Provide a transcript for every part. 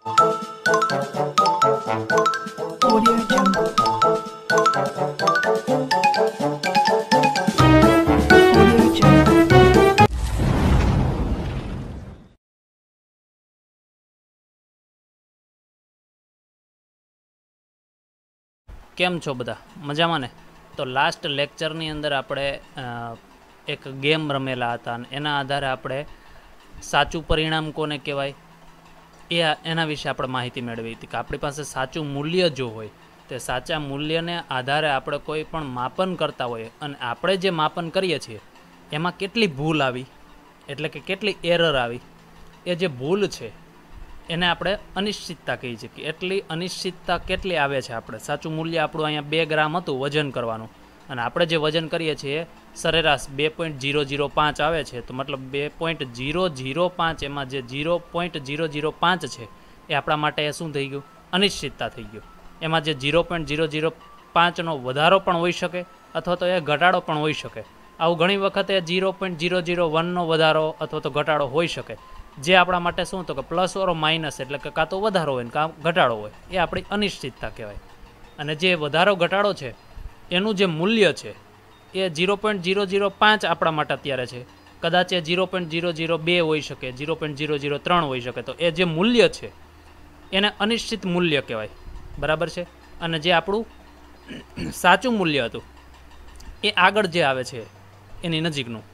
Audio Jungle. Audio Jungle. કેમ છો બધા મજામાં ને? તો લાસ્ટ લેક્ચરની અંદર આપણે એક ગેમ રમેલા હતા અને એના આધારે આપણે સાચું પરિણામ કોને કહેવાય એના વિશે આપણે માહિતી મેળવી હતી કે આપણી પાસે સાચું મૂલ્ય જો હોય તે સાચા મૂલ્યને આધારે આપણે કોઈ પણ માપન કરતા હોઈએ અને આપણે જે માપન કરીએ છીએ એમાં કેટલી ભૂલ આવી એટલે કે કેટલી એરર આવી, એ જે ભૂલ છે એને આપણે અનિશ્ચિતતા કહીએ છીએ કે એટલી અનિશ્ચિતતા કેટલી આવે છે. આપણે સાચું મૂલ્ય આપણું અહીંયા 2 ગ્રામ હતું વજન કરવાનું અને આપણે જે વજન કરીએ છીએ સરેરાશ 2.005 આવે છે, તો મતલબ 2.005 એમાં જે 0.005 છે એ આપણા માટે શું થઈ ગયું? અનિશ્ચિતતા થઈ ગયું. એમાં જે 0.005નો વધારો પણ હોઈ શકે અથવા તો એ ઘટાડો પણ હોઈ શકે. આવું ઘણી વખતે 0.001નો વધારો અથવા તો ઘટાડો હોઈ શકે, જે આપણા માટે શું તો કે પ્લસ ઓર માઇનસ એટલે કે કાં તો વધારો હોય ને કાં ઘટાડો હોય, એ આપણી અનિશ્ચિતતા કહેવાય. અને જે વધારો ઘટાડો છે એનું જે મૂલ્ય છે એ 0.005 આપણા માટે અત્યારે છે, કદાચ એ 0.002 હોઈ શકે, 0.003 હોઈ શકે. તો એ જે મૂલ્ય છે એને અનિશ્ચિત મૂલ્ય કહેવાય, બરાબર છે. અને જે આપણું સાચું મૂલ્ય હતું એ આગળ જે આવે છે એની નજીકનું,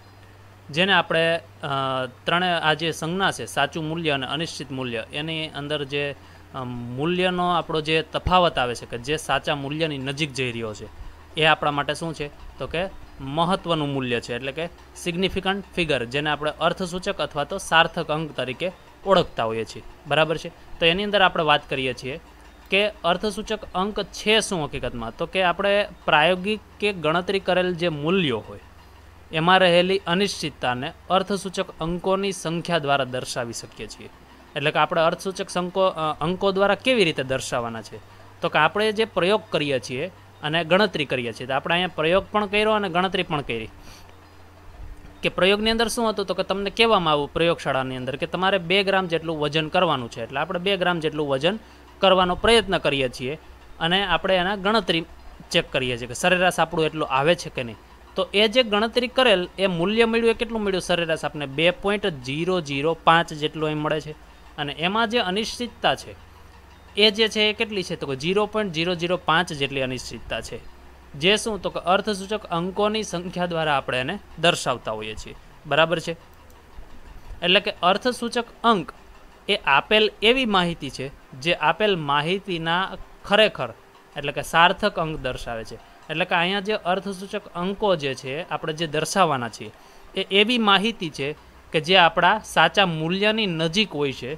જેને આપણે ત્રણે આ જે સંજ્ઞા છે સાચું મૂલ્ય અને અનિશ્ચિત મૂલ્ય, એની અંદર જે મૂલ્યનો આપણો જે તફાવત આવે છે કે જે સાચા મૂલ્યની નજીક જઈ રહ્યો છે એ આપણા માટે શું છે તો કે મહત્ત્વનું મૂલ્ય છે, એટલે કે સિગ્નિફિકન્ટ ફિગર, જેને આપણે અર્થસૂચક અથવા તો સાર્થક અંક તરીકે ઓળખતા હોઈએ છીએ, બરાબર છે. તો એની અંદર આપણે વાત કરીએ છીએ કે અર્થસૂચક અંક છે શું હકીકતમાં, તો કે આપણે પ્રાયોગિક કે ગણતરી કરેલ જે મૂલ્યો હોય એમાં રહેલી અનિશ્ચિતતાને અર્થસૂચક અંકોની સંખ્યા દ્વારા દર્શાવી શકીએ છીએ. એટલે કે આપણે અર્થસૂચક અંકો દ્વારા કેવી રીતે દર્શાવવાના છે, તો કે આપણે જે પ્રયોગ કરીએ છીએ અને ગણતરી કરીએ છીએ, તો આપણે અહીંયા પ્રયોગ પણ કર્યો અને ગણતરી પણ કરી. કે પ્રયોગની અંદર શું હતું તો કે તમને કહેવામાં આવ્યું પ્રયોગશાળાની અંદર કે તમારે 2 ગ્રામ જેટલું વજન કરવાનું છે, એટલે આપણે 2 ગ્રામ જેટલું વજન કરવાનો પ્રયત્ન કરીએ છીએ અને આપણે એના ગણતરી ચેક કરીએ છીએ કે સરેરાશ આપણું એટલું આવે છે કે નહીં. તો એ જે ગણતરી કરેલ એ મૂલ્ય મળ્યું એ કેટલું મળ્યું? સરેરાશ આપણે 2.005 જેટલું અહીં મળે છે. અને એમાં જે અનિશ્ચિતતા છે એ જે છે એ કેટલી છે તો કે 0.005 જેટલી અનિશ્ચિતતા છે, જે શું તો કે અર્થસૂચક અંકોની સંખ્યા દ્વારા આપણે એને દર્શાવતા હોઈએ છીએ, બરાબર છે. એટલે કે અર્થસૂચક અંક એ આપેલ એવી માહિતી છે જે આપેલ માહિતીના ખરેખર એટલે કે સાર્થક અંક દર્શાવે છે. એટલે કે અહીંયા જે અર્થસૂચક અંકો જે છે આપણે જે દર્શાવવાના છીએ એ એવી માહિતી છે કે જે આપણા સાચા મૂલ્યની નજીક હોય છે,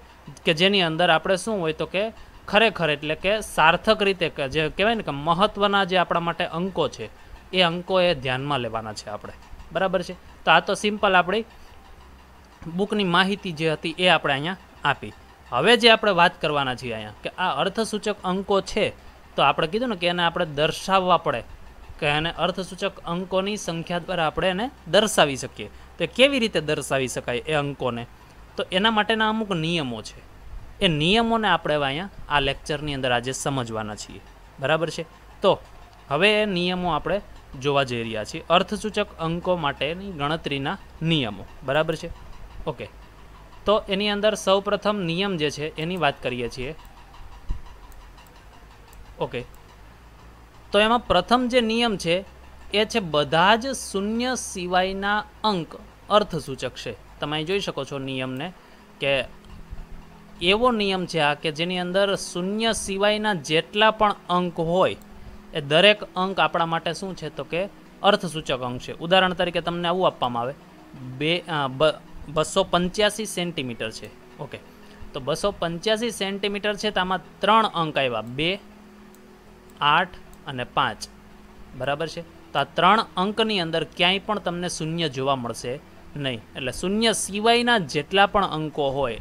કે જેની અંદર આપણે શું હોય તો કે ખરેખર એટલે કે સાર્થક રીતે કે જે કહેવાય ને કે મહત્ત્વના જે આપણા માટે અંકો છે એ અંકો એ ધ્યાનમાં લેવાના છે આપણે, બરાબર છે. તો આ તો સિમ્પલ આપણી બુકની માહિતી જે હતી એ આપણે અહીંયા આપી. હવે જે આપણે વાત કરવાના છીએ અહીંયા કે આ અર્થસૂચક અંકો છે, તો આપણે કીધું ને કે એને આપણે દર્શાવવા પડે, કે એને અર્થસૂચક અંકોની સંખ્યા દ્વારા આપણે એને દર્શાવી શકીએ. તો કેવી રીતે દર્શાવી શકાય એ અંકોને? તો એના માટેના અમુક નિયમો છે, એ નિયમોને આપણે અહીંયા આ લેક્ચરની અંદર આજે સમજવાના છીએ, બરાબર છે. તો હવે એ નિયમો આપણે જોવા જઈ રહ્યા છીએ, અર્થસૂચક અંકો માટેની ગણતરીના નિયમો, બરાબર છે. ઓકે, તો એની અંદર સૌપ્રથમ નિયમ જે છે એની વાત કરીએ છીએ. ઓકે, તો એમાં પ્રથમ જે નિયમ છે એ છે બધા જ શૂન્ય સિવાયના અંક અર્થસૂચક છે. તમે અહીં જોઈ શકો છો નિયમને, કે એવો નિયમ છે આ કે જેની અંદર શૂન્ય સિવાયના જેટલા પણ અંક હોય એ દરેક અંક આપણા માટે શું છે તો કે અર્થસૂચક અંક છે. ઉદાહરણ તરીકે તમને આવું આપવામાં આવે 285 સેન્ટીમીટર છે. ઓકે, તો 285 સેન્ટીમીટર છે, તો આમાં 3 અંક આવ્યા, 2, 8 અને 5, બરાબર છે. તો આ 3 અંકની અંદર ક્યાંય પણ તમને શૂન્ય જોવા મળશે નહીં. એટલે શૂન્ય સિવાયના જેટલા પણ અંકો હોય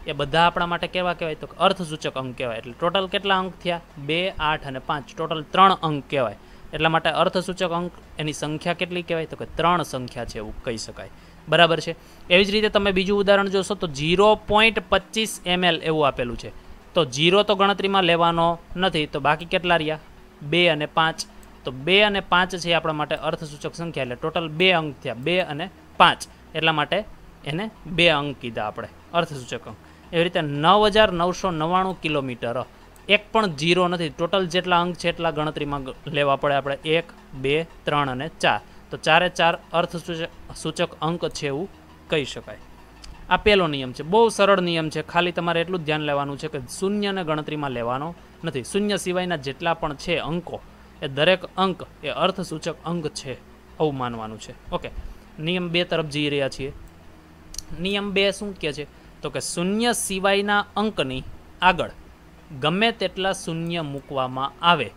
એ બધા આપણા માટે કેવા કહેવાય તો અર્થસૂચક અંક કહેવાય. એટલે ટોટલ કેટલા અંક થયા? 2, 8 અને 5, ટોટલ 3 અંક કહેવાય. એટલા માટે અર્થસૂચક અંક એની સંખ્યા કેટલી કહેવાય તો કે 3 સંખ્યા છે એવું કહી શકાય, બરાબર છે. એવી જ રીતે તમે બીજું ઉદાહરણ જોશો તો 0.25 ml એવું આપેલું છે. તો 0 તો ગણતરીમાં લેવાનો નથી, તો બાકી કેટલા રહ્યા? 2 અને 5. તો 2 અને 5 છે આપણા માટે અર્થસૂચક સંખ્યા, એટલે ટોટલ 2 અંક થયા, 2 અને 5. એટલા માટે એને 2 અંક કીધા આપણે, અર્થસૂચક અંક. એવી રીતે 9999 કિલોમીટર, એક પણ 0 નથી. ટોટલ જેટલા અંક છે એટલા ગણતરીમાં લેવા પડે આપણે, 1, 2, 3 અને 4. તો 4 એ 4 અર્થસૂચક અંક છે એવું કહી શકાય. આ પહેલો નિયમ છે, બહુ સરળ નિયમ છે. ખાલી તમારે એટલું જ ધ્યાન લેવાનું છે કે શૂન્યને ગણતરીમાં લેવાનો નથી. શૂન્ય સિવાયના જેટલા પણ છે અંકો, એ દરેક અંક એ અર્થસૂચક અંક છે આવું માનવાનું છે. ઓકે, નિયમ 2 તરફ જઈ રહ્યા છીએ. નિયમ 2 શું કહે છે? તો કે શૂન્ય સિવાયના અંકની આગળ ગમે તેટલા શૂન્ય મૂકવામાં આવે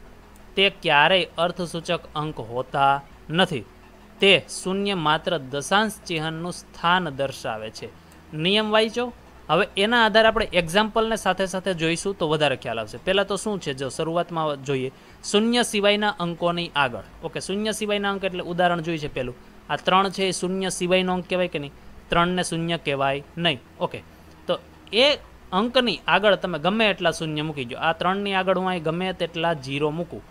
તે ક્યારેય અર્થસૂચક અંક હોતા નથી. તે શૂન્ય માત્ર દશાંશ ચિહ્નનું સ્થાન દર્શાવે છે. નિયમ વાંચો. હવે એના આધારે આપણે એક્ઝામ્પલને સાથે સાથે જોઈશું તો વધારે ખ્યાલ આવશે. પહેલાં તો શું છે, જો શરૂઆતમાં જોઈએ, શૂન્ય સિવાયના અંકોની આગળ. ઓકે, શૂન્ય સિવાયના અંક એટલે ઉદાહરણ જોઈએ છે પહેલું. આ 3 છે એ શૂન્ય સિવાયનો અંક કહેવાય કે નહીં? 3 ને શૂન્ય કહેવાય નહીં. ઓકે, તો એ અંકની આગળ તમે ગમે એટલા શૂન્ય મૂકી દો. આ 3ની આગળ હું અહીં ગમે તેટલા 0 મૂકું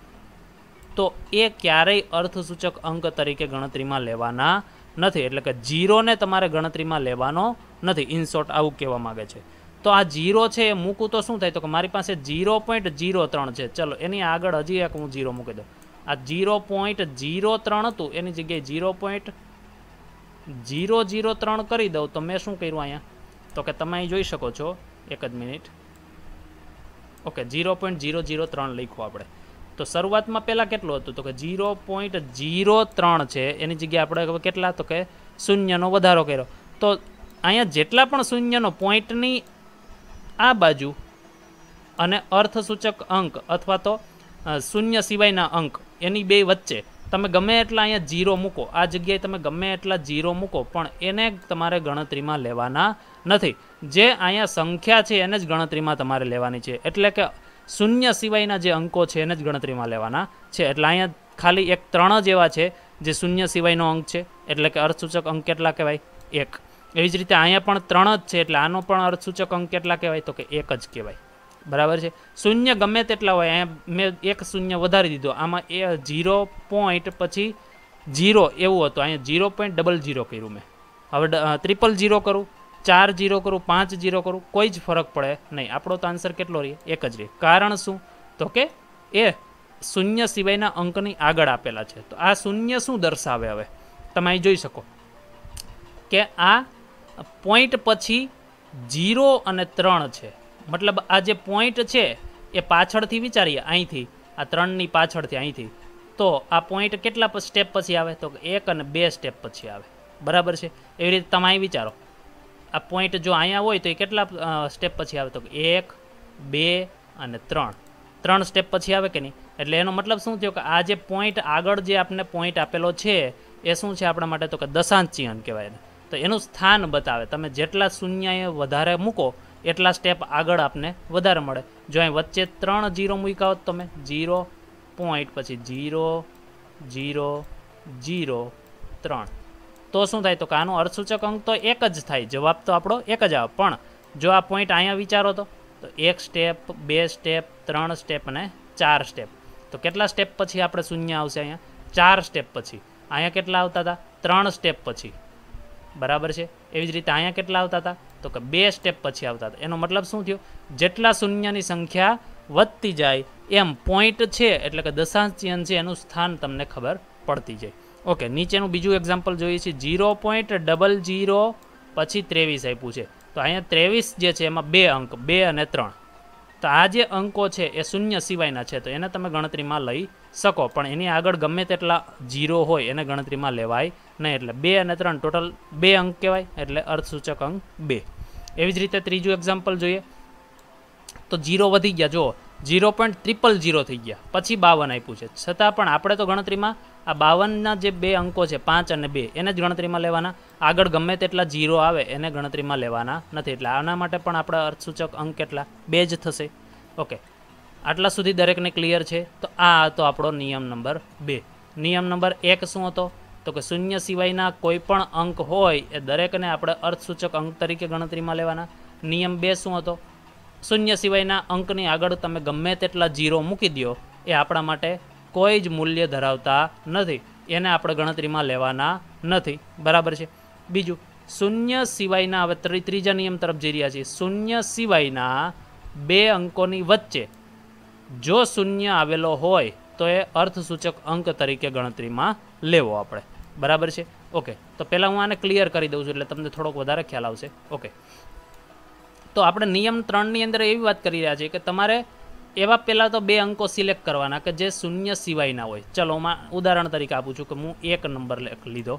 તો એ ક્યારેય અર્થસૂચક અંક તરીકે ગણતરીમાં લેવાના નથી. એટલે કે 0ને તમારે ગણતરીમાં લેવાનો નથી. ઇન શોર્ટ આવું કહેવા માગે છે. તો આ 0 છે એ મૂકું તો શું થાય? તો કે મારી પાસે 0.03 છે. ચલો એની આગળ હજી એક હું 0 મૂકી દઉં. આ 0.03 હતું એની જગ્યાએ 0.003 કરી દઉં તો મેં શું કર્યું અહીંયા? તો કે તમે અહીં જોઈ શકો છો, એક જ મિનિટ. ઓકે, 0.003 લખ્યું આપણે. તો શરૂઆતમાં પહેલાં કેટલું હતું? તો કે 0.03 છે, એની જગ્યાએ આપણે કેટલા? તો કે શૂન્યનો વધારો કર્યો. તો અહીંયા જેટલા પણ શૂન્યનો પોઈન્ટની આ બાજુ અને અર્થસૂચક અંક અથવા તો શૂન્ય સિવાયના અંક એની બે વચ્ચે તમે ગમે એટલા અહીંયા 0 મૂકો, આ જગ્યાએ તમે ગમે એટલા 0 મૂકો, પણ એને તમારે ગણતરીમાં લેવાના નથી. જે અહીંયા સંખ્યા છે એને જ ગણતરીમાં તમારે લેવાની છે. એટલે કે શૂન્ય સિવાયના જે અંકો છે એને જ ગણતરીમાં લેવાના છે. એટલે અહીંયા ખાલી એક 3 જ એવા છે જે શૂન્ય સિવાયનો અંક છે, એટલે કે અર્થસૂચક અંક કેટલા કહેવાય? 1. એવી જ રીતે અહીંયા પણ 3 જ છે, એટલે આનો પણ અર્થસૂચક અંક કેટલા કહેવાય? તો કે 1 જ કહેવાય. બરાબર છે. શૂન્ય ગમે તેટલા હોય, અહીંયા મેં એક શૂન્ય વધારી દીધો, આમાં એ 0 પોઈન્ટ પછી 0 એવું હતું, અહીંયા 0.00 કર્યું મેં. હવે 000 કરું, 4 0 કરું, 5 0 કરું, કોઈ જ ફરક પડે નહીં. આપણો તો આન્સર કેટલો રહે? 1 જ રહે. કારણ શું? તો કે એ શૂન્ય સિવાયના અંકની આગળ આપેલા છે. તો આ શૂન્ય શું દર્શાવે? હવે તમે અહીં જોઈ શકો કે આ પોઈન્ટ પછી 0 અને 3 છે. મતલબ આ જે પોઈન્ટ છે એ પાછળથી વિચારીએ, અહીંથી આ 3ની પાછળથી અહીંથી, તો આ પોઈન્ટ કેટલા સ્ટેપ પછી આવે? તો 1 અને 2 સ્ટેપ પછી આવે. બરાબર છે. એવી રીતે તમે અહીં વિચારો, આ પોઈન્ટ જો અહીંયા હોય તો એ કેટલા સ્ટેપ પછી આવે? તો 1, 2 અને 3 સ્ટેપ પછી આવે કે નહીં? એટલે એનો મતલબ શું થયો કે આ જે પોઈન્ટ આગળ જે આપણે પોઈન્ટ આપેલો છે એ શું છે આપણા માટે? તો કે દશાંશ ચિહ્ન કહેવાય. તો એનું સ્થાન બતાવે. તમે જેટલા શૂન્ય એ વધારે મૂકો એટલા સ્ટેપ આગળ આપને વધારે મળે. જો અહીં વચ્ચે 3 0 મૂક્યા હોત તમે, 0 પોઈન્ટ પછી 0 0 0 3, તો શું થાય? તો કે આનો અર્થસૂચક અંક તો 1 જ થાય. જવાબ તો આપણો 1 જ આવે. પણ જો આ પોઈન્ટ અહીંયા વિચારો તો 1 સ્ટેપ, 2 સ્ટેપ, 3 સ્ટેપ અને 4 સ્ટેપ. તો કેટલા સ્ટેપ પછી આપણે શૂન્ય આવશે? અહીંયા 4 સ્ટેપ પછી. અહીંયા કેટલા આવતા હતા? 3 સ્ટેપ પછી. બરાબર છે. એવી જ રીતે અહીંયા કેટલા આવતા હતા? તો કે 2 સ્ટેપ પછી આવતા હતા. એનો મતલબ શું થયો? જેટલા શૂન્યની સંખ્યા વધતી જાય એમ પોઈન્ટ છે એટલે કે દશાંશ ચિહ્ન છે એનું સ્થાન તમને ખબર પડતી જાય. ઓકે, નીચેનું બીજું એક્ઝામ્પલ જોઈએ છીએ. 0.00 પછી 23 આપ્યું છે. તો અહીંયા 23 જે છે એમાં 2 અંક, 2 અને 3. તો આ જે અંકો છે એ શૂન્ય સિવાયના છે, તો એને તમે ગણતરીમાં લઈ શકો, પણ એની આગળ ગમે તેટલા 0 હોય એને ગણતરીમાં લેવાય નહીં. એટલે 2 અને 3 ટોટલ 2 અંક કહેવાય, એટલે અર્થસૂચક અંક 2. એવી જ રીતે ત્રીજું એક્ઝામ્પલ જોઈએ તો 0 વધી ગયા, જુઓ 0.000 થઈ ગયા, પછી 52 આપ્યું છે. છતાં પણ આપણે તો ગણતરીમાં આ 52ના જે 2 અંકો છે 5 અને 2 એને જ ગણતરીમાં લેવાના. આગળ ગમે તેટલા 0 આવે એને ગણતરીમાં લેવાના નથી. એટલે આના માટે પણ આપણા અર્થસૂચક અંક કેટલા? 2 જ થશે. ઓકે, આટલા સુધી દરેકને ક્લિયર છે? તો આ હતો આપણો નિયમ નંબર 2. નિયમ નંબર 1 શું હતો? તો કે શૂન્ય સિવાયના કોઈ પણ અંક હોય એ દરેકને આપણે અર્થસૂચક અંક તરીકે ગણતરીમાં લેવાના. નિયમ 2 શું હતો? શૂન્ય સિવાયના અંકની આગળ તમે ગમે તેટલા જીરો મૂકી દો, એ આપણા માટે કોઈ જ મૂલ્ય ધરાવતા નથી, એને આપણે ગણતરીમાં લેવાના નથી. બરાબર છે. બીજું, શૂન્ય સિવાયના, હવે ત્રીજા નિયમ તરફ જઈ રહ્યા છીએ. શૂન્ય સિવાયના બે અંકોની વચ્ચે જો શૂન્ય આવેલો હોય તો એ અર્થસૂચક અંક તરીકે ગણતરીમાં લેવો આપણે. બરાબર છે. ઓકે, તો પહેલાં હું આને ક્લિયર કરી દઉં છું એટલે તમને થોડોક વધારે ખ્યાલ આવશે. ઓકે, તો આપણે નિયમ 3ની અંદર એવી વાત કરી રહ્યા છીએ કે તમારે એવા પહેલાં તો બે અંકો સિલેક્ટ કરવાના કે જે શૂન્ય સિવાયના હોય. ચલો હું ઉદાહરણ તરીકે આપું છું કે હું 1 નંબર લીધો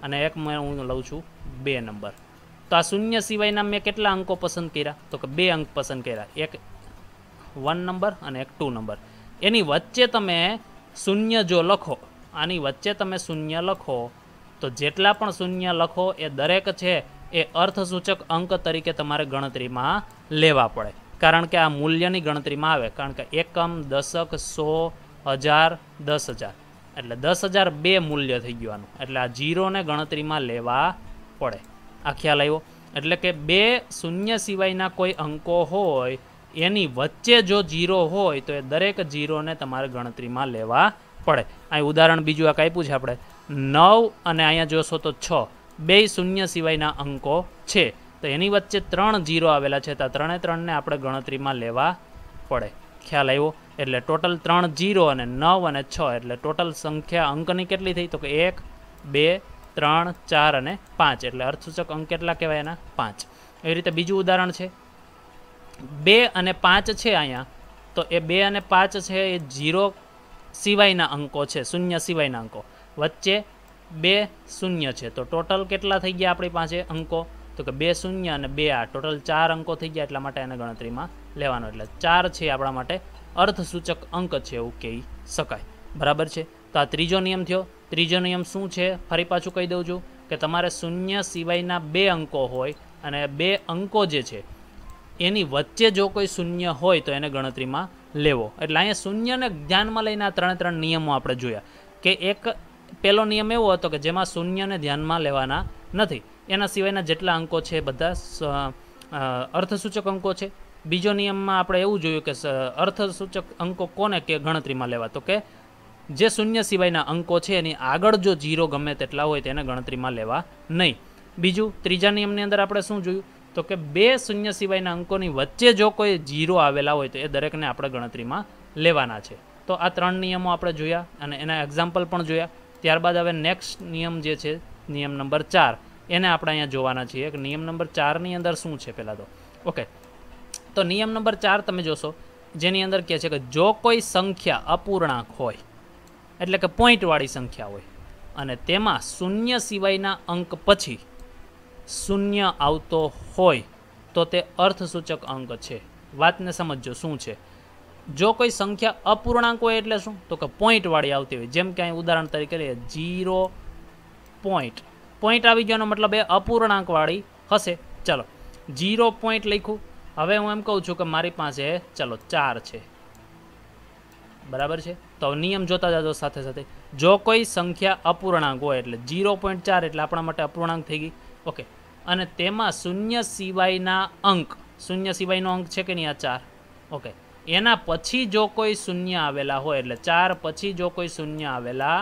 અને હું લઉં છું 2 નંબર. તો આ શૂન્ય સિવાયના મેં કેટલા અંકો પસંદ કર્યા? તો કે 2 અંક પસંદ કર્યા, એક 1 નંબર અને એક 2 નંબર. એની વચ્ચે તમે શૂન્ય જો લખો, આની વચ્ચે તમે શૂન્ય લખો તો જેટલા પણ શૂન્ય લખો એ દરેક છે એ અર્થસૂચક અંક તરીકે તમારે ગણતરીમાં લેવા પડે, કારણ કે આ મૂલ્યની ગણતરીમાં આવે. કારણ કે એકમ, દશક, 100, 1000, 10,000 એટલે 10,000 બે મૂલ્ય થઈ ગયું. એટલે આ જીરોને ગણતરીમાં લેવા પડે. આ ખ્યાલ આવ્યો? એટલે કે બે શૂન્ય સિવાયના કોઈ અંકો હોય એની વચ્ચે જો જીરો હોય તો એ દરેક જીરોને તમારે ગણતરીમાં લેવા પડે. અહીં ઉદાહરણ બીજું આ આપ્યું છે આપણે 9 અને અહીંયા જોશો તો 6, બે શૂન્ય સિવાયના અંકો છે, તો એની વચ્ચે 3 જીરો આવેલા છે, તો 3ને આપણે ગણતરીમાં લેવા પડે. ખ્યાલ આવ્યો? એટલે ટોટલ 3 જીરો અને 9 અને 6 એટલે ટોટલ સંખ્યા અંકની કેટલી થઈ? તો કે 1, 2, 3, 4 અને 5 એટલે અર્થસૂચક અંક કેટલા કહેવાય? એના 5. એવી રીતે બીજું ઉદાહરણ છે 2 અને 5 છે અહીંયા, તો એ 2 અને 5 છે એ જીરો સિવાયના અંકો છે, શૂન્ય સિવાયના અંકો. વચ્ચે 2 શૂન્ય છે, તો ટોટલ કેટલા થઈ ગયા આપણી પાસે અંકો? તો કે 2 શૂન્ય અને 2 8 ટોટલ 4 અંકો થઈ ગયા. એટલા માટે એને ગણતરીમાં લેવાનો. એટલે 4 છે આપણા માટે અર્થસૂચક અંક છે એવું કહી શકાય. બરાબર છે. તો આ ત્રીજો નિયમ થયો. ત્રીજો નિયમ શું છે ફરી પાછું કહી દઉં છું કે તમારે શૂન્ય સિવાયના 2 અંકો હોય અને 2 અંકો જે છે એની વચ્ચે જો કોઈ શૂન્ય હોય તો એને ગણતરીમાં લેવો. એટલે અહીંયા શૂન્યને ધ્યાનમાં લઈને આ 3 નિયમો આપણે જોયા કે એક પહેલો નિયમ એવો હતો કે જેમાં શૂન્યને ધ્યાનમાં લેવાના નથી, એના સિવાયના જેટલા અંકો છે બધા અર્થસૂચક અંકો છે. બીજો નિયમમાં આપણે એવું જોયું કે અર્થસૂચક અંકો કોને કે ગણતરીમાં લેવા? તો કે જે શૂન્ય સિવાયના અંકો છે એની આગળ જો જીરો ગમે તેટલા હોય તેને ગણતરીમાં લેવા નહીં. બીજું ત્રીજા નિયમની અંદર આપણે શું જોયું? તો કે બે શૂન્ય સિવાયના અંકોની વચ્ચે જો કોઈ જીરો આવેલા હોય તો એ દરેકને આપણે ગણતરીમાં લેવાના છે. તો આ 3 નિયમો આપણે જોયા અને એના એક્ઝામ્પલ પણ જોયા. ત્યારબાદ હવે નેક્સ્ટ નિયમ જે છે નિયમ નંબર 4 એને આપણે અહીંયા જોવાના છીએ કે નિયમ નંબર 4ની અંદર શું છે પહેલાં તો. ઓકે, તો નિયમ નંબર 4 તમે જોશો જેની અંદર કહે છે કે જો કોઈ સંખ્યા અપૂર્ણાંક હોય એટલે કે પોઈન્ટવાળી સંખ્યા હોય અને તેમાં શૂન્ય સિવાયના અંક પછી શૂન્ય આવતો હોય તો તે અર્થસૂચક અંક છે. વાતને સમજો શું છે. જો કોઈ સંખ્યા અપૂર્ણાંક હોય એટલે શું? તો કે પોઈન્ટવાળી આવતી હોય. જેમ કે અહીં ઉદાહરણ તરીકે લઈએ 0 પોઈન્ટ, પોઈન્ટ આવી ગયોનો મતલબ એ અપૂર્ણાંકવાળી હશે. ચલો 0 પોઈન્ટ લખ્યું. હવે હું એમ કહું છું કે મારી પાસે ચલો 4 છે. બરાબર છે. તો નિયમ જોતા જાજો સાથે સાથે. જો કોઈ સંખ્યા અપૂર્ણાંક હોય એટલે 0.4 એટલે આપણા માટે અપૂર્ણાંક થઈ ગઈ. ઓકે, અને તેમાં શૂન્ય સિવાયના અંક, શૂન્ય સિવાયનો અંક છે કે નહીં? આ 4. ઓકે, એના પછી જો કોઈ શૂન્ય આવેલા હોય એટલે 4 પછી જો કોઈ શૂન્ય આવેલા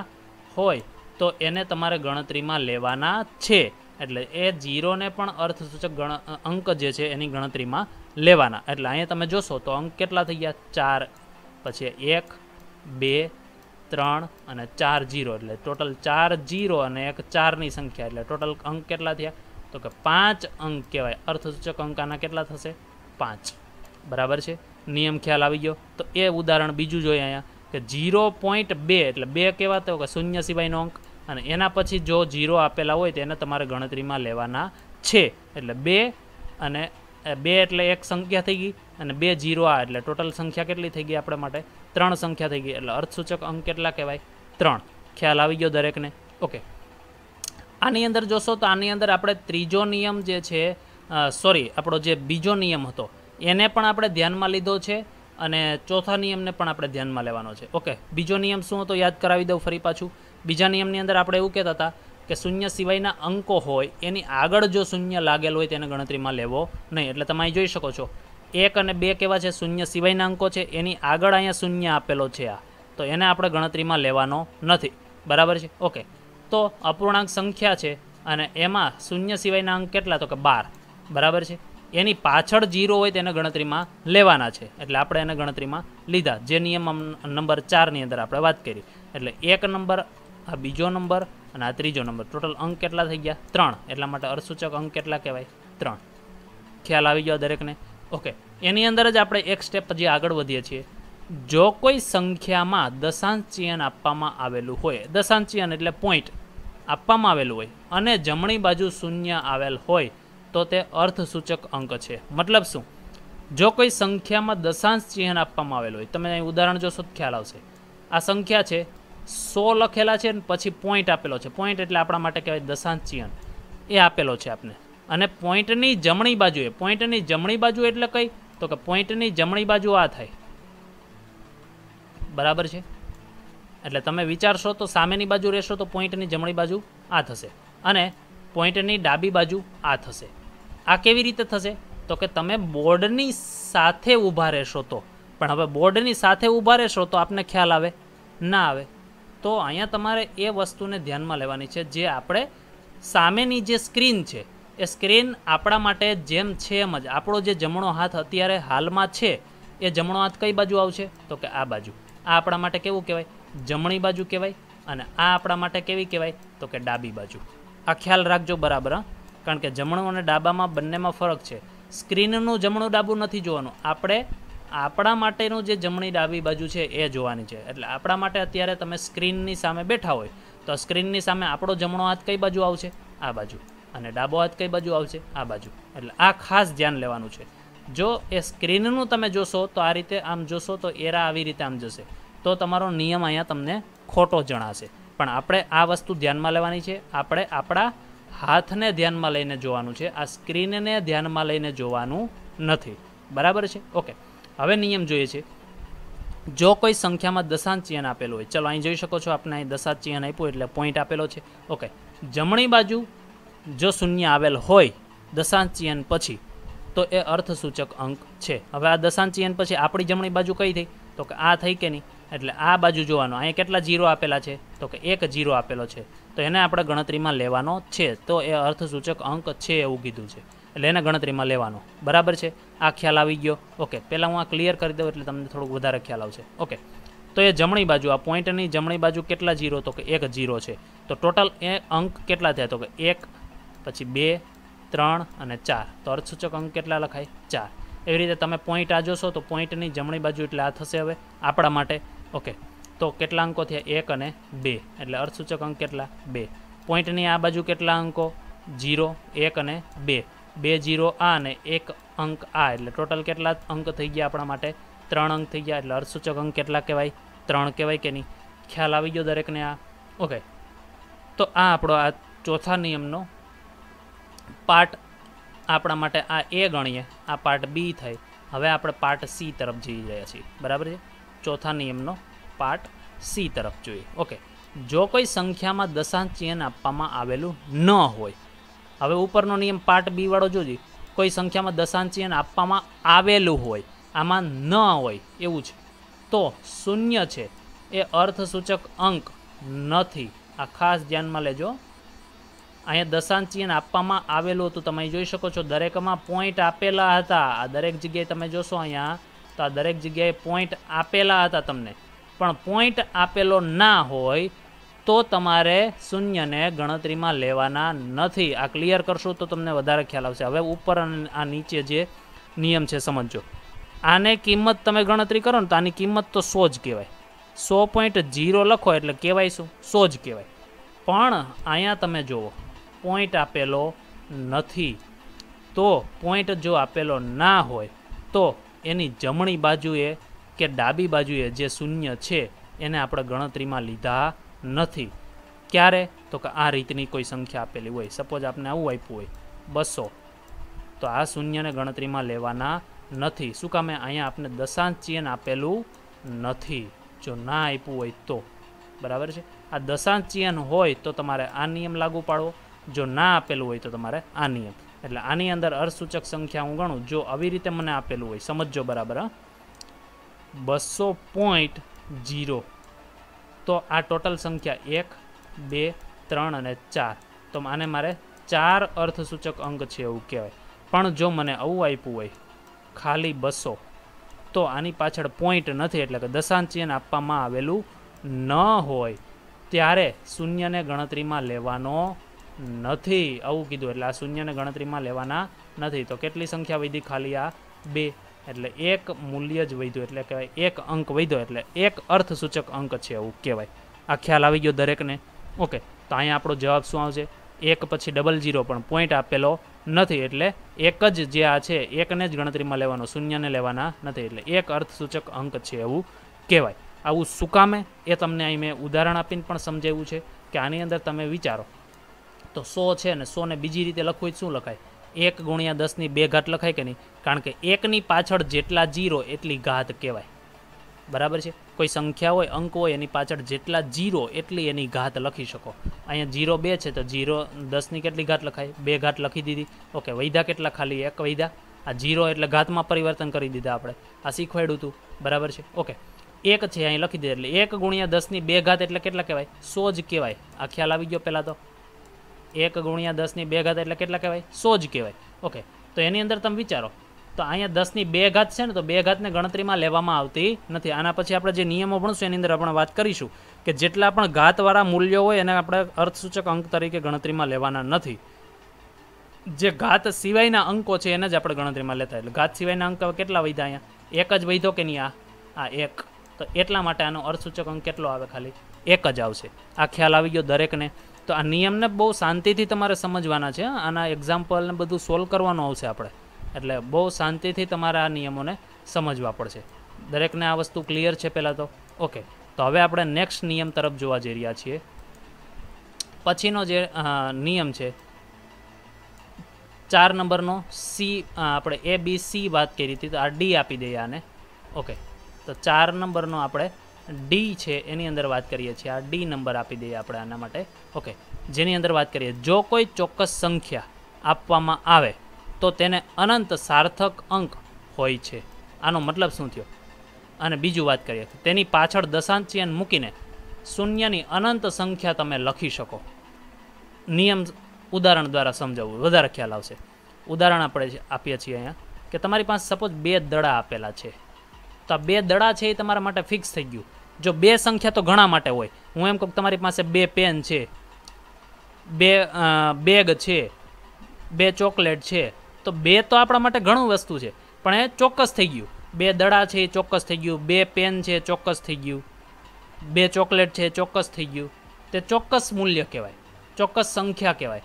હોય તો એને તમારે ગણતરીમાં લેવાના છે. એટલે એ જીરોને પણ અર્થસૂચક અંક જે છે એની ગણતરીમાં લેવાના. એટલે અહીંયા તમે જોશો તો અંક કેટલા થઈ ગયા? 4, પછી 1, 2, 3 અને 4 જીરો એટલે ટોટલ 4 જીરો અને એક 4ની સંખ્યા એટલે ટોટલ અંક કેટલા થયા? તો કે 5 અંક કહેવાય. અર્થસૂચક અંક આના કેટલા થશે? 5. બરાબર છે. નિયમ ખ્યાલ આવી ગયો. તો એ ઉદાહરણ બીજું જોઈએ અહીંયા કે 0.2 એટલે 2 કહેવાતો કે શૂન્ય સિવાયનો અંક અને એના પછી જો જીરો આપેલા હોય તો એને તમારે ગણતરીમાં લેવાના છે. એટલે 2 અને 2 એટલે એક સંખ્યા થઈ ગઈ અને 2 જીરો આ એટલે ટોટલ સંખ્યા કેટલી થઈ ગઈ આપણા માટે? 3 સંખ્યા થઈ ગઈ. એટલે અર્થસૂચક અંક કેટલા કહેવાય? 3. ખ્યાલ આવી ગયો દરેકને? ઓકે, આની અંદર જોશો તો આની અંદર આપણે ત્રીજો નિયમ જે છે આપણો જે બીજો નિયમ હતો એને પણ આપણે ધ્યાનમાં લીધો છે અને ચોથા નિયમને પણ આપણે ધ્યાનમાં લેવાનો છે. ઓકે, બીજો નિયમ શું હતો યાદ કરાવી દઉં ફરી પાછું. બીજા નિયમની અંદર આપણે એવું કહેતા હતા કે શૂન્ય સિવાયના અંકો હોય એની આગળ જો શૂન્ય લાગેલ હોય તેને ગણતરીમાં લેવો નહીં. એટલે તમે અહીં જોઈ શકો છો 1 અને 2 કેવા છે? શૂન્ય સિવાયના અંકો છે. એની આગળ અહીંયા શૂન્ય આપેલો છે આ, તો એને આપણે ગણતરીમાં લેવાનો નથી. બરાબર છે? ઓકે. તો અપૂર્ણાંક સંખ્યા છે અને એમાં શૂન્ય સિવાયના અંક કેટલા? તો કે 12. બરાબર છે? એની પાછળ 0 હોય તેને ગણતરીમાં લેવાના છે, એટલે આપણે એને ગણતરીમાં લીધા, જે નિયમ નંબર 4ની અંદર આપણે વાત કરી. એટલે 1 નંબર, આ બીજો નંબર અને આ ત્રીજો નંબર, ટોટલ અંક કેટલા થઈ ગયા? 3. એટલા માટે અર્થસૂચક અંક કેટલા કહેવાય? 3. ખ્યાલ આવી ગયો દરેકને? ઓકે. એની અંદર જ આપણે એક સ્ટેપ પછી આગળ વધીએ છીએ. જો કોઈ સંખ્યામાં દશાંશ ચિહ્ન આપવામાં આવેલું હોય, દશાંશ ચિહ્ન એટલે પોઈન્ટ આપવામાં આવેલું હોય અને જમણી બાજુ શૂન્ય આવેલ હોય તો તે અર્થસૂચક અંક છે. મતલબ શું? જો કોઈ સંખ્યામાં દશાંશ ચિહ્ન આપવામાં આવેલું હોય, તમે અહીં ઉદાહરણ જોશો તો ખ્યાલ આવશે. આ સંખ્યા છે, 100 લખેલા છે, પછી પોઈન્ટ આપેલો છે. પોઈન્ટ એટલે આપણા માટે કહેવાય દશાંશ ચિહ્ન, એ આપેલો છે આપને. અને પોઈન્ટની જમણી બાજુએ, પોઈન્ટની જમણી બાજુ એટલે કઈ? તો કે પોઈન્ટની જમણી બાજુ આ થાય. બરાબર છે? એટલે તમે વિચારશો તો સામેની બાજુ રહેશો તો પોઈન્ટની જમણી બાજુ આ થશે અને પોઈન્ટની ડાબી બાજુ આ થશે. આ કેવી રીતે થશે? તો કે તમે બોર્ડની સાથે ઊભા રહેશો તો. પણ હવે બોર્ડની સાથે ઊભા રહેશો તો આપને ખ્યાલ આવે? ના આવે. તો અહીંયા તમારે એ વસ્તુને ધ્યાનમાં લેવાની છે, જે આપણે સામેની જે સ્ક્રીન છે, એ સ્ક્રીન આપણા માટે જેમ છે એમ જ, આપણો જે જમણો હાથ અત્યારે હાલમાં છે એ જમણો હાથ કઈ બાજુ આવશે? તો કે આ બાજુ. આ આપણા માટે કેવું કહેવાય? જમણી બાજુ કહેવાય. અને આ આપણા માટે કેવી કહેવાય? તો કે ડાબી બાજુ. આ ખ્યાલ રાખજો બરાબર, હા? કારણ કે જમણું અને ડાબામાં બંનેમાં ફરક છે. સ્ક્રીનનું જમણું ડાબું નથી જોવાનું, આપણે આપણા માટેનું જે જમણી ડાબી બાજુ છે એ જોવાની છે. એટલે આપણા માટે અત્યારે તમે સ્ક્રીનની સામે બેઠા હોય તો સ્ક્રીનની સામે આપણો જમણો હાથ કઈ બાજુ આવશે? આ બાજુ. અને ડાબો હાથ કઈ બાજુ આવશે? આ બાજુ. એટલે આ ખાસ ધ્યાન લેવાનું છે. જો એ સ્ક્રીનનું તમે જોશો તો આ રીતે આમ જોશો તો એરા આવી રીતે આમ જશે, તો તમારો નિયમ અહીંયા તમને ખોટો જણાશે. પણ આપણે આ વસ્તુ ધ્યાનમાં લેવાની છે. આપણે આપણા હાથને ધ્યાનમાં લઈને જોવાનું છે, આ સ્ક્રીનને ધ્યાનમાં લઈને જોવાનું નથી. બરાબર છે? ઓકે. હવે નિયમ જોઈએ છે. જો કોઈ સંખ્યામાં દશાંશ ચિહ્ન આપેલું હોય, ચલો અહીં જોઈ શકો છો, આપણે અહીં દશાંશ ચિહ્ન આપ્યું એટલે પોઈન્ટ આપેલો છે. ઓકે. જમણી બાજુ જો શૂન્ય આવેલ હોય દશાંશ ચિહ્ન પછી, તો એ અર્થસૂચક અંક છે. હવે આ દશાંશ ચિહ્ન પછી આપણી જમણી બાજુ કઈ થઈ? તો કે આ થઈ કે નહીં? એટલે આ બાજુ જોવાનું. અહીંયા કેટલા 0 આપેલા છે? તો કે 1 0 આપેલો છે, તો એને આપણે ગણતરીમાં લેવાનો છે. તો એ અર્થસૂચક અંક છે એવું કીધું છે, એટલે એને ગણતરીમાં લેવાનો. બરાબર છે? આ ખ્યાલ આવી ગયો? ઓકે. પહેલાં હું આ ક્લિયર કરી દઉં એટલે તમને થોડુંક વધારે ખ્યાલ આવશે. ઓકે. તો એ જમણી બાજુ, આ પોઈન્ટની જમણી બાજુ કેટલા 0? તો કે 1 0 છે. તો ટોટલ એ અંક કેટલા થયા? તો કે 1, પછી 2, 3 અને 4. તો અર્થસૂચક અંક કેટલા લખાય? 4. એવી રીતે તમે પોઈન્ટ આ જોશો તો પોઈન્ટની જમણી બાજુ એટલે આ થશે હવે આપણા માટે. ઓકે. તો કેટલા અંકો થયા? 1 અને 2. એટલે અર્થસૂચક અંક કેટલા? 2. પોઈન્ટની આ બાજુ કેટલા અંકો? 0, 1 અને 2. 2 0 આ અને 1 અંક આ, એટલે ટોટલ કેટલા અંક થઈ ગયા આપણા માટે? 3 અંક થઈ ગયા. એટલે અર્થસૂચક અંક કેટલા કહેવાય? 3 કહેવાય કે નહીં? ખ્યાલ આવી ગયો દરેકને? આ ઓકે. તો આ આપણો આ ચોથા નિયમનો પાર્ટ આપણા માટે આ એ ગણીએ, આ પાર્ટ બી થાય. હવે આપણે પાર્ટ સી તરફ જઈ રહ્યા છીએ. બરાબર છે? ચોથા નિયમનો પાર્ટ સી તરફ જોઈએ. ઓકે. જો કોઈ સંખ્યામાં દશાંશ ચિહ્ન આપવામાં આવેલું ન હોય, હવે ઉપરનો નિયમ પાર્ટ બી વાળો જોજે. કોઈ સંખ્યામાં દશાંશ ચિહ્ન આપવામાં આવેલું હોય, આમાં ન હોય એવું છે, તો શૂન્ય છે એ અર્થસૂચક અંક નથી. આ ખાસ ધ્યાનમાં લેજો. અહીંયા દશાંશ ચિહ્ન આપવામાં આવેલું હતું, તમે જોઈ શકો છો દરેકમાં પોઈન્ટ આપેલા હતા. આ દરેક જગ્યાએ તમે જોશો અહીંયા તો આ દરેક જગ્યાએ પોઈન્ટ આપેલા હતા તમને, પણ પોઈન્ટ આપેલો ના હોય તો તમારે શૂન્યને ગણતરીમાં લેવાના નથી. આ ક્લિયર કરશો તો તમને વધારે ખ્યાલ આવશે. હવે ઉપર અને આ નીચે જે નિયમ છે સમજો. આને કિંમત તમે ગણતરી કરો ને તો આની કિંમત તો 100 જ કહેવાય. 100.0 લખો એટલે કહેવાય શું? 100 જ કહેવાય. પણ અહીંયા તમે જુઓ પોઈન્ટ આપેલો નથી. તો પોઈન્ટ જો આપેલો ના હોય તો એની જમણી બાજુએ કે ડાબી બાજુએ જે શૂન્ય છે એને આપણે ગણતરીમાં લીધા નથી. ક્યારે? તો કે આ રીતની કોઈ સંખ્યા આપેલી હોય, સપોઝ આપણે આવું આપ્યું હોય 200, તો આ શૂન્યને ગણતરીમાં લેવાના નથી. શું કામે? અહીંયા આપણે દશાંશ ચિહ્ન આપેલું નથી. જો ના આપ્યું હોય તો. બરાબર છે? આ દશાંશ ચિહ્ન હોય તો તમારે આ નિયમ લાગુ પાડવો, જો ના આપેલું હોય તો તમારે આ નિયમ. એટલે આની અંદર અર્થસૂચક સંખ્યા હું ગણું, જો આવી રીતે મને આપેલું હોય, સમજજો બરાબર, 200.0, તો આ ટોટલ સંખ્યા 1, 2, 3 અને 4, તો આને મારે 4 અર્થસૂચક અંક છે એવું કહેવાય. પણ જો મને આવું આપ્યું હોય ખાલી 200, તો આની પાછળ પોઈન્ટ નથી, એટલે કે દશાંશ ચિહ્ન આપવામાં આવેલું ન હોય ત્યારે શૂન્યને ગણતરીમાં લેવાનો નથી, આવું કીધું. એટલે આ શૂન્યને ગણતરીમાં લેવાના નથી. તો કેટલી સંખ્યા વધી? ખાલી આ 2, એટલે એક મૂલ્ય જ વધ્યું, એટલે કહેવાય એક અંક વધ્યો, એટલે એક અર્થસૂચક અંક છે એવું કહેવાય. આ ખ્યાલ આવી ગયો દરેકને? ઓકે, તો અહીંયા આપણો જવાબ શું આવશે? 1 પછી 00, પણ પોઈન્ટ આપેલો નથી, એટલે એક જ જે આ છે એકને જ ગણતરીમાં લેવાનો, શૂન્યને લેવાના નથી, એટલે એક અર્થસૂચક અંક છે એવું કહેવાય. આવું શું કામે એ તમને અહીં મેં ઉદાહરણ આપીને પણ સમજાવ્યું છે કે આની અંદર તમે વિચારો તો 100 છે ને 100 ને બીજી રીતે લખવું શું લખાય? 1 ગુણ્યા 10 ની 2 ઘાત લખાય કે નહીં? કારણ કે 1ની પાછળ જેટલા 0 એટલી ઘાત કહેવાય. બરાબર છે? કોઈ સંખ્યા હોય, અંક હોય, એની પાછળ જેટલા 0 એટલી એની ઘાત લખી શકો. અહીંયા 0 2 છે તો 0 10ની કેટલી ઘાત લખાય? 2 ઘાત લખી દીધી. ઓકે, વૈધા કેટલા? ખાલી 1 વૈધા. આ 0 એટલે ઘાતમાં પરિવર્તન કરી દીધા આપણે, આ શીખવાડ્યું હતું. બરાબર છે? ઓકે, 1 છે અહીં લખી દીધું, એટલે 1 ગુણ્યા 10ની 2 ઘાત એટલે કેટલા કહેવાય? 100 જ કહેવાય. આ ખ્યાલ આવી ગયો પહેલાં તો? 1 ગુણ્યા 10ની 2 ઘાત એટલે કેટલા કહેવાય? 100 જ કહેવાય. ઓકે, તો એની અંદર તમે વિચારો તો અહીંયા 10ની 2 ઘાત છે ને, તો 2 ઘાતને ગણતરીમાં લેવામાં આવતી નથી. આના પછી આપણે જે નિયમો ભણશું એની અંદર આપણે વાત કરીશું કે જેટલા પણ ઘાતવાળા મૂલ્યો હોય એને આપણે અર્થસૂચક અંક તરીકે ગણતરીમાં લેવાના નથી. જે ઘાત સિવાયના અંકો છે એને જ આપણે ગણતરીમાં લેતા. એટલે ઘાત સિવાયના અંક કેટલા વધ્યા? અહીંયા 1 જ વધ્યો કે નહીં? આ 1, તો એટલા માટે આનો અર્થસૂચક અંક કેટલો આવે? ખાલી 1 જ આવશે. આ ખ્યાલ આવી ગયો દરેકને? તો આ નિયમને બહુ શાંતિથી તમારે સમજવાના છે. આના એક્ઝામ્પલને બધું સોલ્વ કરવાનું આવશે આપણે, એટલે બહુ શાંતિથી તમારે આ નિયમોને સમજવા પડશે. દરેકને આ વસ્તુ ક્લિયર છે પહેલાં તો? ઓકે, તો હવે આપણે નેક્સ્ટ નિયમ તરફ જોવા જઈ રહ્યા છીએ. પછીનો જે નિયમ છે 4 નંબરનો, સી, આપણે ABC વાત કરી હતી, તો આ ડી આપી દઈએ આને. ઓકે, તો 4 નંબરનો આપણે ડી છે એની અંદર વાત કરીએ છીએ. આ ડી નંબર આપી દઈએ આપણે આના માટે. ઓકે, જેની અંદર વાત કરીએ, જો કોઈ ચોક્કસ સંખ્યા આપવામાં આવે તો તેને અનંત સાર્થક અંક હોય છે. આનો મતલબ શું થયો? અને બીજું વાત કરીએ, તેની પાછળ દશાંશ ચિહ્ન મૂકીને શૂન્યની અનંત સંખ્યા તમે લખી શકો. નિયમ ઉદાહરણ દ્વારા સમજાવવું વધારે ખ્યાલ આવશે. ઉદાહરણ આપણે આપીએ છીએ અહીંયા કે તમારી પાસે સપોઝ 2 દડા આપેલા છે, તો આ 2 દડા છે એ તમારા માટે ફિક્સ થઈ ગયું. જો 2 સંખ્યા તો ઘણા માટે હોય. હું એમ કહું તમારી પાસે 2 પેન છે, 2 બેગ છે, 2 ચોકલેટ છે, તો 2 તો આપણા માટે ઘણું વસ્તુ છે, પણ એ ચોક્કસ થઈ ગયું. 2 દડા છે એ ચોક્કસ થઈ ગયું, 2 પેન છે ચોક્કસ થઈ ગયું, 2 ચોકલેટ છે ચોક્કસ થઈ ગયું. તે ચોક્કસ મૂલ્ય કહેવાય, ચોક્કસ સંખ્યા કહેવાય.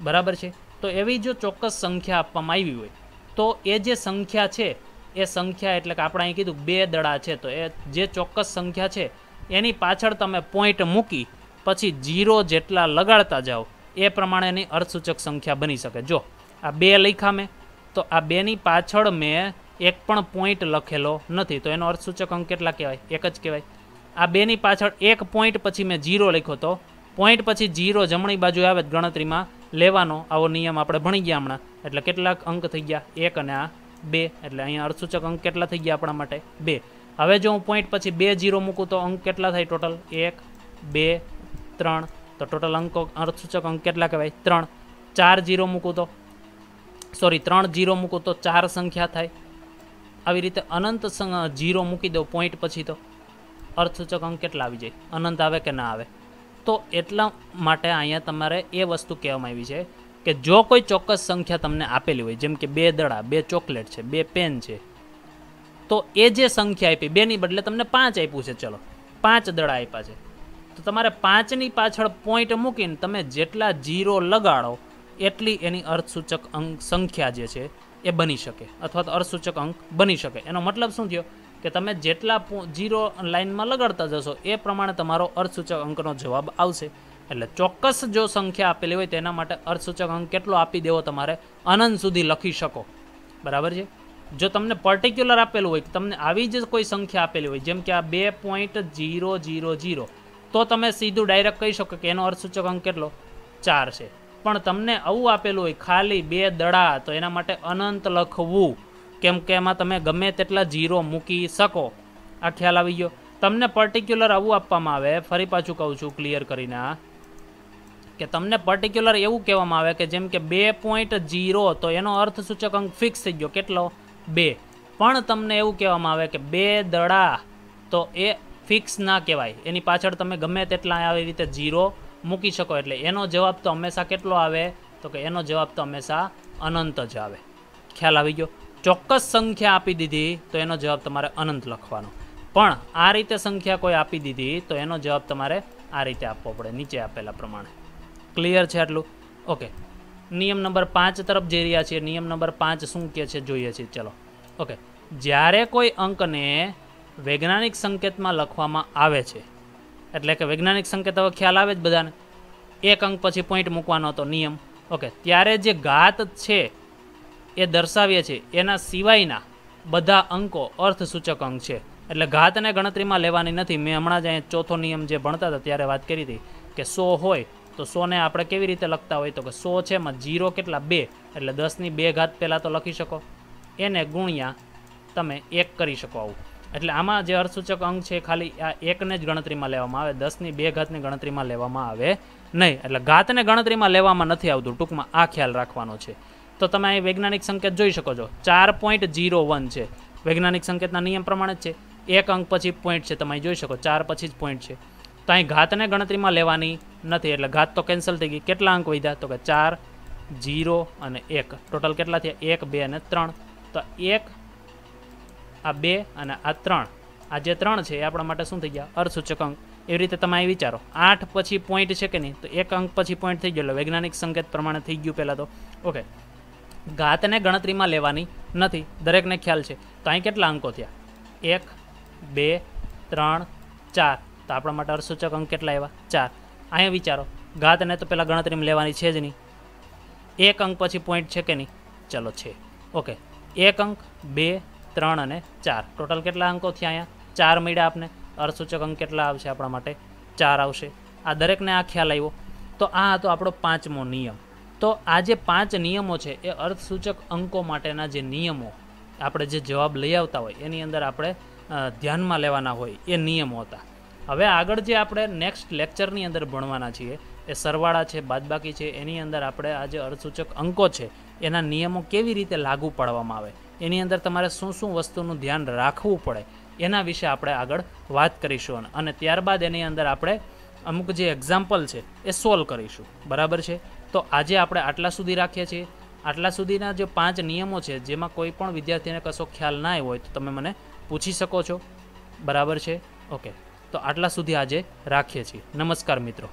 બરાબર છે? તો એવી જો ચોક્કસ સંખ્યા આપવામાં આવી હોય તો એ જે સંખ્યા છે એ સંખ્યા, એટલે કે આપણે અહીં કીધું 2 દડા છે, તો એ જે ચોક્કસ સંખ્યા છે એની પાછળ તમે પોઈન્ટ મૂકી પછી 0 જેટલા લગાડતા જાઓ એ પ્રમાણેની અર્થસૂચક સંખ્યા બની શકે. જો આ 2 લખ્યા મેં, તો આ 2ની પાછળ મેં એક પણ પોઈન્ટ લખેલો નથી, તો એનો અર્થસૂચક અંક કેટલા કહેવાય? 1 જ કહેવાય. આ 2ની પાછળ એક પોઈન્ટ પછી મેં 0 લખ્યો, તો પોઈન્ટ પછી 0 જમણી બાજુ આવે ગણતરીમાં લેવાનો. આવો નિયમ આપણે ભણી ગયા હમણાં. એટલે કેટલાક અંક થઈ ગયા? 1 અને આ 2, એટલે અહીંયા અર્થસૂચક અંક કેટલા થઈ ગયા આપણા માટે? 2. હવે જો હું પોઈન્ટ પછી 2 0 મૂકું તો અંક કેટલા થાય ટોટલ? 1, 2, 3. તો ટોટલ અંકો અર્થસૂચક અંક કેટલા કહેવાય? 3. 4 0 મૂકું તો 3 0 મૂકું તો 4 સંખ્યા થાય. આવી રીતે અનંત 0 મૂકી દો પોઈન્ટ પછી, તો અર્થસૂચક અંક કેટલા આવી જાય? અનંત આવે કે ના આવે? તો એટલા માટે અહીંયા તમારે એ વસ્તુ કહેવામાં આવી છે કે જો કોઈ ચોક્કસ સંખ્યા તમને આપેલી હોય, જેમ કે 2 દડા, 2 ચોકલેટ છે, 2 પેન છે, તો એ જે સંખ્યા આપી 2ની બદલે તમને 5 આપ્યું છે, ચલો 5 દડા આપ્યા છે, તો તમારે 5ની પાછળ પોઈન્ટ મૂકીને તમે જેટલા 0 લગાડો એટલી એની અર્થસૂચક અંક સંખ્યા જે છે એ બની શકે, અથવા તો અર્થસૂચક અંક બની શકે. એનો મતલબ શું થયો કે તમે જેટલા 0 લાઇનમાં લગાડતા જશો એ પ્રમાણે તમારો અર્થસૂચક અંકનો જવાબ આવશે. એટલે ચોક્કસ જો સંખ્યા આપેલી હોય તેના માટે અર્થસૂચક અંક કેટલો આપી દેવો? તમારે અનંત સુધી લખી શકો. બરાબર છે? જો તમને પર્ટિક્યુલર આપેલું હોય, તમને આવી જ કોઈ સંખ્યા આપેલી હોય, જેમ કે આ 2.000, તો તમે સીધું ડાયરેક્ટ કહી શકો કે એનો અર્થસૂચક અંક કેટલો? 4 છે. પણ તમને આવું આપેલું હોય ખાલી 2 દડા, તો એના માટે અનંત લખવું, કેમ કે એમાં તમે ગમે તેટલા 0 મૂકી શકો. આ ખ્યાલ આવી ગયો. તમને પર્ટિક્યુલર આવું આપવામાં આવે, ફરી પાછું કહું છું ક્લિયર કરીને, કે તમને પર્ટિક્યુલર એવું કહેવામાં આવે કે જેમ કે 2.0, તો એનો અર્થસૂચક અંક ફિક્સ થઈ ગયો, કેટલો? 2. પણ તમને એવું કહેવામાં આવે કે 2 દડા, તો એ ફિક્સ ના કહેવાય, એની પાછળ તમે ગમે તેટલા આવી રીતે 0 મૂકી શકો. એટલે એનો જવાબ તો હંમેશા કેટલો આવે? તો કે એનો જવાબ તો હંમેશા અનંત જ આવે. ખ્યાલ આવી ગયો. ચોક્કસ સંખ્યા આપી દીધી તો એનો જવાબ તમારે અનંત લખવાનો, પણ આ રીતે સંખ્યા કોઈ આપી દીધી તો એનો જવાબ તમારે આ રીતે આપવો પડે, નીચે આપેલા પ્રમાણે. ક્લિયર છે આટલું? ઓકે. નિયમ નંબર 5 તરફ જઈ રહ્યા છીએ. નિયમ નંબર 5 શું કહે છે જોઈએ છીએ. ચલો. ઓકે. જ્યારે કોઈ અંકને વૈજ્ઞાનિક સંકેતમાં લખવામાં આવે છે, એટલે કે વૈજ્ઞાનિક સંકેત હવે ખ્યાલ આવે જ બધાને, એક અંક પછી પોઈન્ટ મૂકવાનો હતો નિયમ. ઓકે. ત્યારે જે ઘાત છે એ દર્શાવીએ છીએ, એના સિવાયના બધા અંકો અર્થસૂચક અંક છે. એટલે ઘાતને ગણતરીમાં લેવાની નથી. મેં હમણાં જ અહીંયા ચોથો નિયમ જે ભણતા હતા ત્યારે વાત કરી હતી કે 100 હોય તો 100 ને આપણે કેવી રીતે લખતા હોય, તો કે 100 છે એમાં 0 કેટલા? 2, એટલે 10ની 2 ઘાત પહેલાં તો લખી શકો, એને ગુણ્યા તમે 1 કરી શકો આવું. એટલે આમાં જે અર્થસૂચક અંક છે ખાલી આ એકને જ ગણતરીમાં લેવામાં આવે, 10ની 2 ઘાતની ગણતરીમાં લેવામાં આવે નહીં. એટલે ઘાતને ગણતરીમાં લેવામાં નથી આવતું, ટૂંકમાં આ ખ્યાલ રાખવાનો છે. તો તમે અહીં વૈજ્ઞાનિક સંકેત જોઈ શકો છો, 4.01 છે. વૈજ્ઞાનિક સંકેતના નિયમ પ્રમાણે જ છે. એક અંક પછી પોઈન્ટ છે, તમે જોઈ શકો 4 પછી જ પોઈન્ટ છે. તો અહીં ઘાતને ગણતરીમાં લેવાની નથી, એટલે ઘાત તો કેન્સલ થઈ ગઈ. કેટલા અંક વધ્યા? તો કે 4, 0 અને 1. ટોટલ કેટલા થયા? 1, 2 અને 3. તો 1, આ 2 અને આ 3, આ જે 3 છે એ આપણા માટે શું થઈ ગયા? અર્થસૂચક અંક. એવી રીતે તમે અહીં વિચારો, 8 પછી પોઈન્ટ છે કે નહીં, તો 1 અંક પછી પોઈન્ટ થઈ ગયો, એટલે વૈજ્ઞાનિક સંકેત પ્રમાણે થઈ ગયું પહેલાં તો. ઓકે. ઘાતને ગણતરીમાં લેવાની નથી, દરેકને ખ્યાલ છે. તો અહીં કેટલા અંકો થયા? 1, 2, 3, 4. તો આપણા માટે અર્થસૂચક અંક કેટલા આવ્યા? 4. અહીંયા વિચારો, ઘાતને તો પહેલાં ગણતરીમાં લેવાની છે જ નહીં. 1 અંક પછી પોઈન્ટ છે કે નહીં? ચલો છે. ઓકે. 1 અંક, 2, 3 અને 4. ટોટલ કેટલા અંકો થયા? અહીંયા 4 મળ્યા આપને. અર્થસૂચક અંક કેટલા આવશે આપણા માટે? 4 આવશે. આ દરેકને આ ખ્યાલ આવ્યો. તો આ હતો આપણો 5મો નિયમ. તો આ જે 5 નિયમો છે એ અર્થસૂચક અંકો માટેના જે નિયમો આપણે જે જવાબ લઈ આવતા હોય એની અંદર આપણે ધ્યાનમાં લેવાના હોય એ નિયમો હતા. હવે આગળ જે આપણે નેક્સ્ટ લેક્ચરની અંદર ભણવાના છીએ એ સરવાળા છે, બાદબાકી છે, એની અંદર આપણે આ જે અર્થસૂચક અંકો છે એના નિયમો કેવી રીતે લાગુ પાડવામાં આવે, એની અંદર તમારે શું શું વસ્તુનું ધ્યાન રાખવું પડે એના વિશે આપણે આગળ વાત કરીશું. અને ત્યારબાદ એની અંદર આપણે અમુક જે એક્ઝામ્પલ છે એ સોલ્વ કરીશું. બરાબર છે? તો આજે આપણે આટલા સુધી રાખીએ છીએ. આટલા સુધીના જે 5 નિયમો છે જેમાં કોઈ પણ વિદ્યાર્થીને કશો ખ્યાલ ના આવ્યો હોય તો તમે મને પૂછી શકો છો. બરાબર છે? ઓકે. તો આટલા સુધી આજે રાખીએ છીએ. નમસ્કાર મિત્રો.